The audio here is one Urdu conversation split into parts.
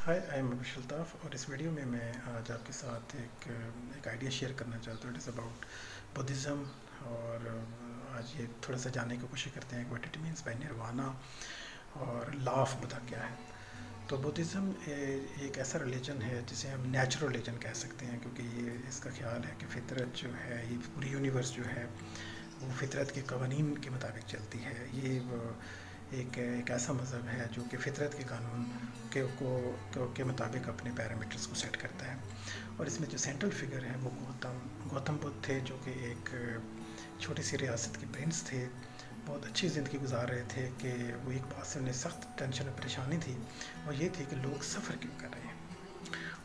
ہائی آئی ایم ابو الطاف، اور اس ویڈیو میں آج آپ کے ساتھ ایک آئیڈیا شیئر کرنا چاہتا ہوں. It is about Buddhism. اور آج یہ تھوڑا سا جاننے کی کوشش کرتے ہیں کہ واٹ اٹ مینس بائی نروانا اور لا آف بدھا کیا ہے. تو بدھزم ایک ایسا ریلیجن ہے جسے ہم نیچرل ریلیجن کہہ سکتے ہیں، کیونکہ یہ اس کا خیال ہے کہ فطرت جو ہے، یہ پوری یونیورس جو ہے وہ فطرت کے قوانین کے مطابق چلتی ہے. یہ ایک ایسا مذہب ہے جو کہ فطرت کے قانون کے مطابق اپنے پیرامیٹرز کو سیٹ کرتا ہے. اور اس میں جو سینٹرل فگر ہے وہ گوتم بدھ تھے، جو کہ ایک چھوٹی سی ریاست کے پرنس تھے. بہت اچھی زندگی گزار رہے تھے کہ وہ ایک بات سے انہیں سخت ٹینشن اور پریشانی تھی، اور یہ تھی کہ لوگ سفر کیوں کر رہے ہیں.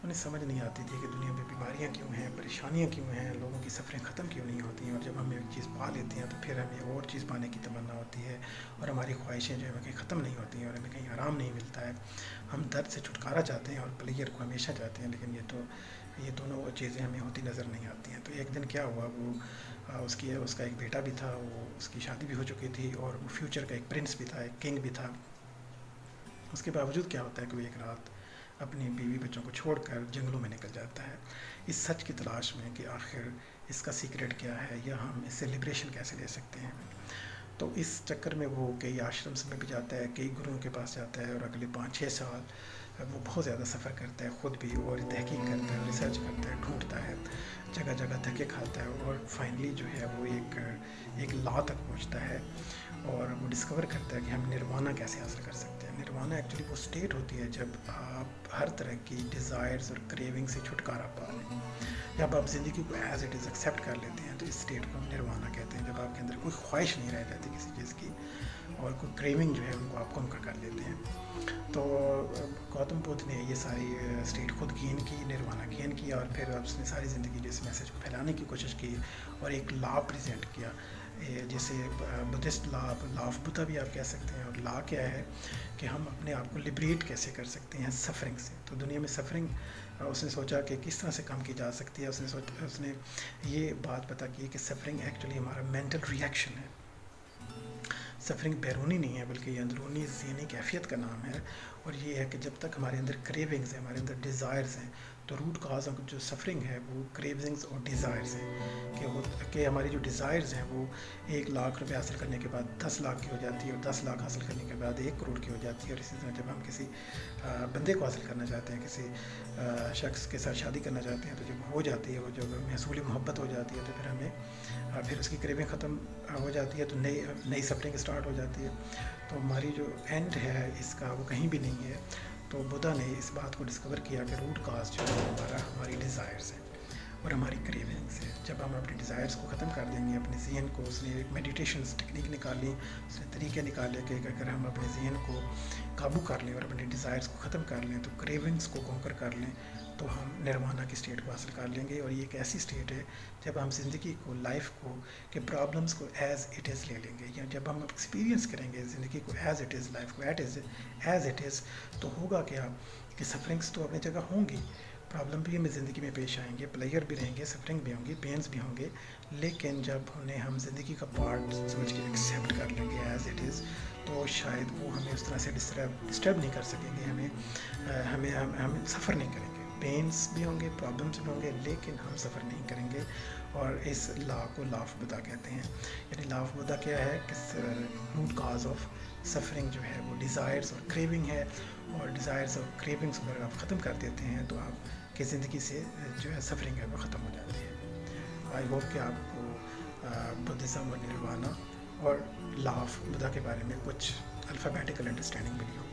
انہیں سمجھ نہیں آتی تھی کہ دنیا میں بیماریاں کیوں ہیں، پریشانیاں کیوں ہیں، لوگوں کی سفریں ختم کیوں نہیں ہوتی ہیں. اور جب ہم ایک چیز پا لیتے ہیں تو پھر ہمیں اور چیز پانے کی تمنا ہوتی ہے، اور ہماری خواہشیں جو ہے کہیں ختم نہیں ہوتی ہیں، اور ہمیں کہیں آرام نہیں ملتا ہے. ہم درد سے چھٹکارا چاہتے ہیں اور پلیئر کو ہمیشہ چاہتے ہیں، لیکن یہ دونوں چیزیں ہمیں ہوتی نظر نہیں آتی ہیں. تو ایک دن کیا ہوا، وہ اس کا ایک بیٹا بھی تھا، وہ اس کی شادی بھی ہو چکی تھی، اور وہ فیوچر کا ایک پرنس بھی تھا، ایک کنگ بھی تھا. اس کے باوجود کیا ہوتا ہے کہ وہ ایک رات اپنی بیوی بچوں کو چھوڑ کر جنگلوں میں نکل جاتا ہے، اس سچ کی تلاش میں کہ آخر اس کا سیکریٹ کیا ہے، یا ہم اس سے لبریشن کیسے لے سکتے ہیں. تو اس چکر میں وہ کئی آشرمس میں بھی جاتا ہے، کئی گروؤں کے پاس جاتا ہے، اور اگلے 5-6 سال وہ بہت زیادہ سفر کرتا ہے خود بھی، اور تحقیق کرتا ہے، ریسرچ کرتا ہے، ڈھونڈتا ہے، جگہ جگہ دھکے کھاتا ہے، اور فائنلی جو ہے وہ ایک لا تک پہنچتا ہے. اور وہ ڈسکور کرتا ہے کہ ہم نروانا کیسے حاصل کر سکتے ہیں. نروانا ایکچولی وہ اسٹیٹ ہوتی ہے جب آپ ہر طرح کی ڈیزائرز اور کریونگ سے چھٹکارا پا لیں، جب آپ زندگی کو ایز اٹ از ایکسیپٹ کر لیتے ہیں. تو اس اسٹیٹ کو ہم نروانا کہتے ہیں، جب آپ کے اندر کوئی خواہش نہیں رہ جاتی کسی چیز کی، اور کوئی کریونگ جو ہے ان کو آپ کنکر کر لیتے ہیں. تو گوتم بدھ نے یہ ساری اسٹیٹ خود گین کی، نروانا گین کیا، اور پھر اس نے ساری زندگی جو اس میسیج کو پھیلانے کی کوشش کی، اور ایک لا پریزنٹ کیا، جسے بدھسٹ لا آف بدھا بھی آپ کہہ سکتے ہیں. اور لا کیا ہے کہ ہم اپنے آپ کو لبریٹ کیسے کر سکتے ہیں سفرنگ سے. تو دنیا میں سفرنگ اس نے سوچا کہ کس طرح سے کم کی جا سکتی ہے. اس نے یہ بات پتہ کی کہ سفرنگ ایکچولی ہمارا مینٹل ریئیکشن ہے. سفرنگ بیرونی نہیں ہے، بلکہ یہ اندرونی ذہنی کیفیت کا نام ہے. اور یہ ہے کہ جب تک ہمارے اندر کریونگز ہیں، ہمارے اندر ڈیزائرز ہیں، تو روٹ کاز جو سفرنگ ہے وہ کریونگز اور ڈیزائرز ہیں. کہ ہماری جو ڈیزائرز ہیں وہ 1,00,000 روپے حاصل کرنے کے بعد 10 لاکھ کی ہو جاتی ہے، اور 10 لاکھ حاصل کرنے کے بعد 1 کروڑ کی ہو جاتی ہے. اور اسی طرح جب ہم کسی بندے کو حاصل کرنا چاہتے ہیں، کسی شخص کے ساتھ شادی کرنا چاہتے ہیں، تو جب ہو جاتی ہے، وہ جب محصول محبت ہو جاتی ہے، تو پھر ہمیں اس کی کریونگ ختم ہو جاتی ہے، تو نئی سفرنگ اسٹارٹ ہو جاتی ہے. تو ہماری جو اینڈ ہے اس کا وہ کہیں بھی نہیں ہے. تو بدھا نے اس بات کو ڈسکور کیا کہ روٹ کاز جو ہے ہماری ڈیزائرز ہے اور ہماری کریونگز ہے. جب ہم اپنی ڈیزائرز کو ختم کر دیں گے، اپنے ذہن کو، اس نے ایک میڈیٹیشنس ٹیکنیک نکالی، اس نے طریقے نکالے کہ اگر ہم اپنے ذہن کو قابو کر لیں اور اپنی ڈیزائرز کو ختم کر لیں، تو کریونگز کو کنکر کر لیں، تو ہم نروانا کی اسٹیٹ کو حاصل کر لیں گے. اور یہ ایک ایسی اسٹیٹ ہے جب ہم زندگی کو، لائف کو، کہ پرابلمس کو ایز اٹ از لے لیں گے، یا جب ہم ایکسپیرینس کریں گے زندگی کو ایز اٹ از، لائف کو ایز اٹ از، تو ہوگا کیا کہ سفرنگس تو اپنی جگہ ہوں گی، پرابلم بھی ہمیں زندگی میں پیش آئیں گے، پلیئر بھی رہیں گے، سفرنگ بھی ہوں گی، پینس بھی ہوں گے. لیکن جب انہیں ہم زندگی کا پارٹ سمجھ کے ایکسیپٹ کر لیں گے ایز اٹ از، تو شاید وہ ہمیں اس طرح سے ڈسٹرب نہیں کر سکیں گے، ہم سفر نہیں کریں گے. پینس بھی ہوں گے، پرابلمس بھی ہوں گے، لیکن ہم سفر نہیں کریں گے. اور اس لا کو لا آف بدھا کہتے ہیں. یعنی لا آف بدھا کیا ہے کہ روٹ کاز آف سفرنگ جو ہے وہ ڈیزائرز اور کریونگ ہے. اور ڈیزائرز اور کریونگس اگر آپ ختم کر دیتے ہیں، تو آپ کی زندگی سے جو ہے سفرنگ ہے وہ ختم ہو جاتی ہے. آئی ہوپ کہ آپ کو بدھزم اور نروانا اور لا آف بدھا کے بارے میں کچھ الفابیٹیکل انڈرسٹینڈنگ ملی ہو.